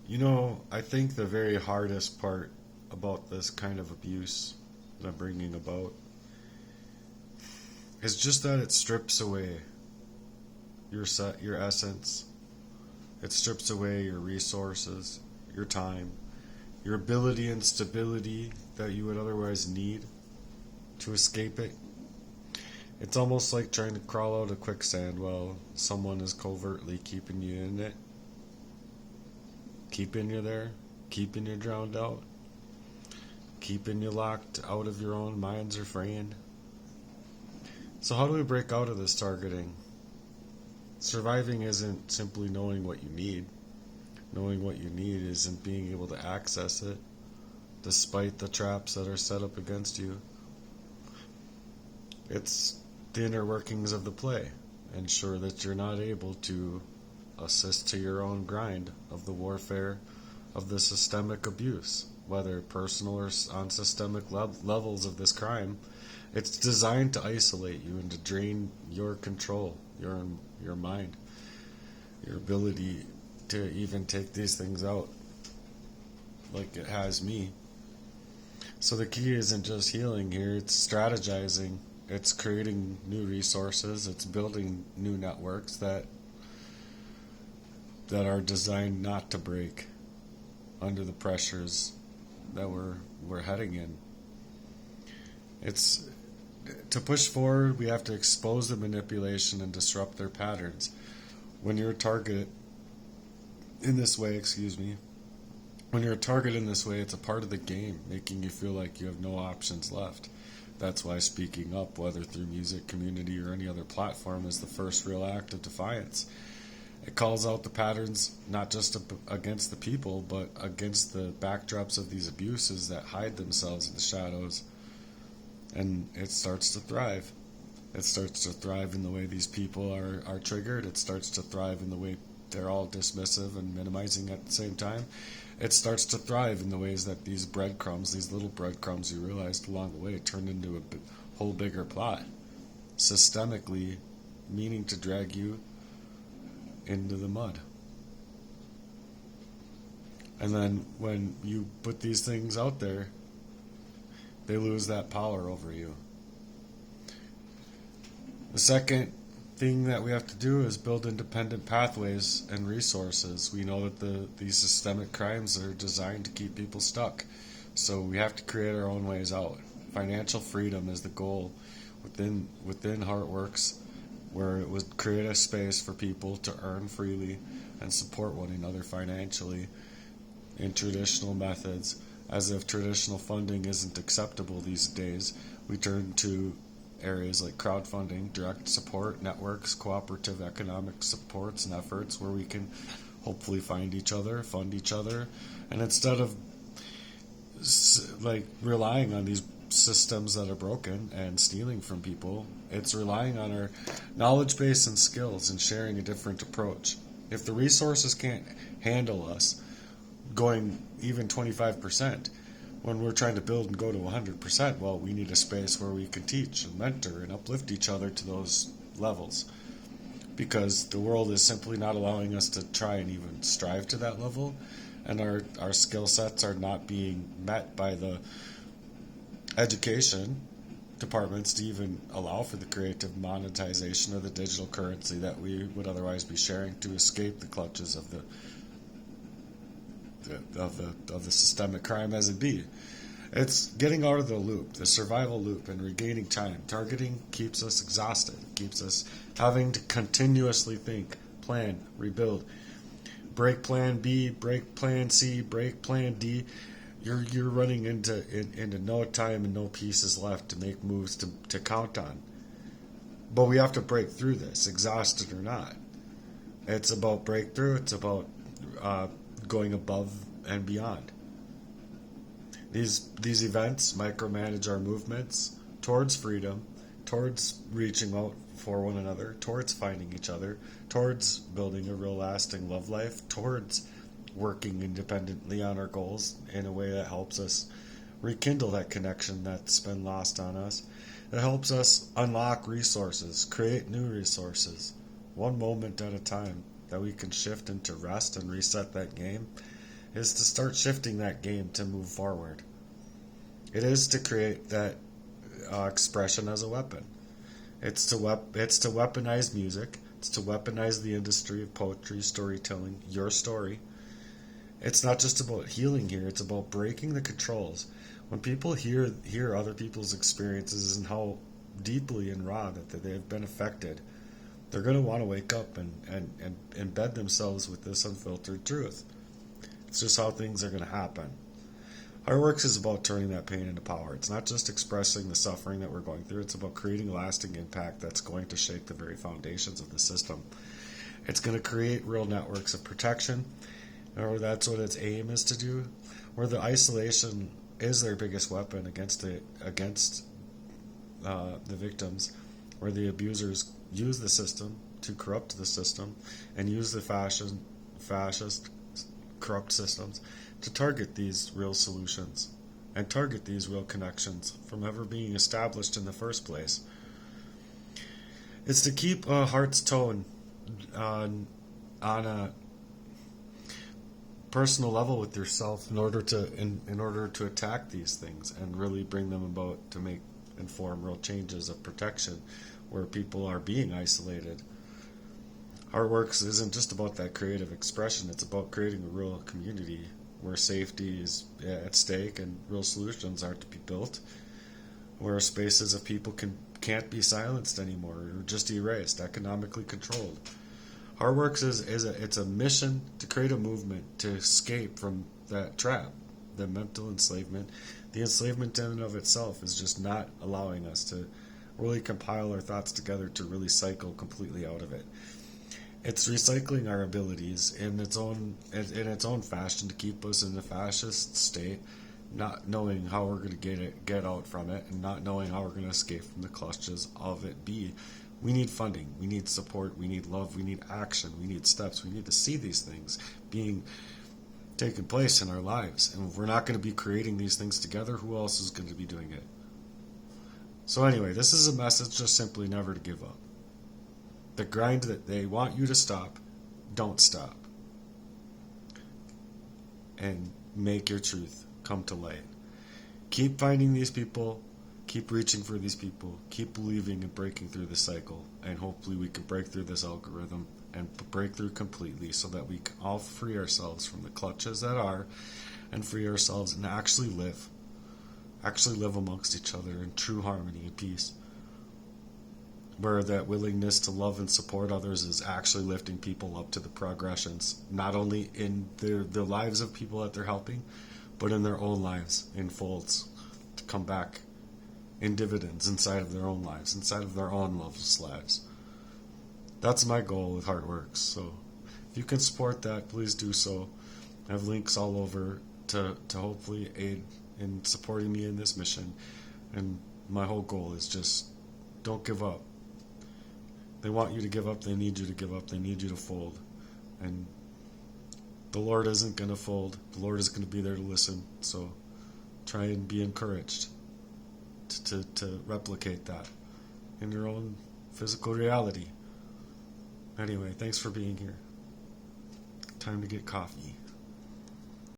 I think the very hardest part about this kind of abuse that I'm bringing about is just that it strips away your essence. It strips away your resources, your time, your ability and stability that you would otherwise need to escape it. It's almost like trying to crawl out of quicksand while someone is covertly keeping you in it, keeping you there, keeping you drowned out, keeping you locked out of your own mind's refrain. So, how do we break out of this targeting? Surviving isn't simply knowing what you need. Knowing what you need isn't being able to access it, despite the traps that are set up against you. It's the inner workings of the play. Ensure that you're not able to assist to your own grind of the warfare of the systemic abuse, whether personal or on systemic levels of this crime. It's designed to isolate you and to drain your control, your mind, your ability to even take these things out, like it has me. So the key isn't just healing here; it's strategizing. It's creating new resources. It's building new networks that are designed not to break under the pressures that we're heading in. It's to push forward, we have to expose the manipulation and disrupt their patterns. When you're a target in this way, when you're a target in this way, it's a part of the game, making you feel like you have no options left. That's why speaking up, whether through music, community, or any other platform, is the first real act of defiance. It calls out the patterns not just against the people, but against the backdrops of these abuses that hide themselves in the shadows. And it starts to thrive. It starts to thrive in the way these people are triggered. It starts to thrive in the way they're all dismissive and minimizing at the same time. It starts to thrive in the ways that these breadcrumbs, these little breadcrumbs you realized along the way, turn into a whole bigger plot, systemically meaning to drag you into the mud. And then when you put these things out there, they lose that power over you. The second thing that we have to do is build independent pathways and resources. We know that these systemic crimes are designed to keep people stuck. So we have to create our own ways out. Financial freedom is the goal within Heartworks, where it would create a space for people to earn freely and support one another financially in traditional methods. As if traditional funding isn't acceptable these days, we turn to areas like crowdfunding, direct support networks, cooperative economic supports and efforts where we can hopefully find each other, fund each other, and instead of like relying on these systems that are broken and stealing from people, it's relying on our knowledge base and skills and sharing a different approach. If the resources can't handle us going even 25%, when we're trying to build and go to 100%, well, we need a space where we can teach and mentor and uplift each other to those levels, because the world is simply not allowing us to try and even strive to that level, and our skill sets are not being met by the education departments to even allow for the creative monetization of the digital currency that we would otherwise be sharing to escape the clutches of the systemic crime as it be. It's getting out of the loop, the survival loop, and regaining time. Targeting keeps us exhausted, keeps us having to continuously think, plan, rebuild, break plan B, break plan C, break plan D. You're running into no time and no pieces left to make moves to count on. But we have to break through this, exhausted or not. It's about breakthrough. It's about going above and beyond. These events micromanage our movements towards freedom, towards reaching out for one another, towards finding each other, towards building a real lasting love life, towards working independently on our goals in a way that helps us rekindle that connection that's been lost on us. It helps us unlock resources, create new resources, one moment at a time, that we can shift into rest and reset that game is to start shifting that game to move forward. It is to create that expression as a weapon. It's to weaponize music. It's to weaponize the industry of poetry, storytelling, your story. It's not just about healing here. It's about breaking the controls. When people hear other people's experiences and how deeply and raw that they've been affected, they're going to want to wake up and embed themselves with this unfiltered truth. It's just how things are going to happen. Our work is about turning that pain into power. It's not just expressing the suffering that we're going through. It's about creating lasting impact that's going to shake the very foundations of the system. It's going to create real networks of protection, or that's what its aim is to do, where the isolation is their biggest weapon against the victims, where the abusers use the system to corrupt the system and use the fascist corrupt systems to target these real solutions and target these real connections from ever being established in the first place. It's to keep a heart's tone on a personal level with yourself in order to attack these things and really bring them about to make and form real changes of protection where people are being isolated. Artworks isn't just about that creative expression. It's about creating a real community where safety is at stake and real solutions are to be built, where spaces of people can't be silenced anymore or just erased, economically controlled. Artworks it's a mission to create a movement to escape from that trap, the mental enslavement. The enslavement in and of itself is just not allowing us to really compile our thoughts together to really cycle completely out of it. It's recycling our abilities in its own fashion to keep us in the fascist state, not knowing how we're going to get out from it, and not knowing how we're going to escape from the clutches of it. We need funding, we need support, we need love, we need action, we need steps. We need to see these things being taking place in our lives. And if we're not going to be creating these things together, who else is going to be doing it? So anyway, this is a message just simply never to give up. The grind that they want you to stop, don't stop. And make your truth come to light. Keep finding these people, keep reaching for these people, keep believing and breaking through the cycle, and hopefully we can break through this algorithm and break through completely so that we can all free ourselves from the clutches that are, and free ourselves and actually live amongst each other in true harmony and peace, where that willingness to love and support others is actually lifting people up to the progressions, not only in the lives of people that they're helping, but in their own lives, in folds, to come back in dividends inside of their own lives, inside of their own loveless lives. That's my goal with Heartworks. So if you can support that, please do so. I have links all over to hopefully aid in supporting me in this mission. And my whole goal is just don't give up. They want you to give up. They need you to give up. They need you to fold. And the Lord isn't going to fold. The Lord is going to be there to listen. So try and be encouraged to replicate that in your own physical reality. Anyway, thanks for being here. Time to get coffee.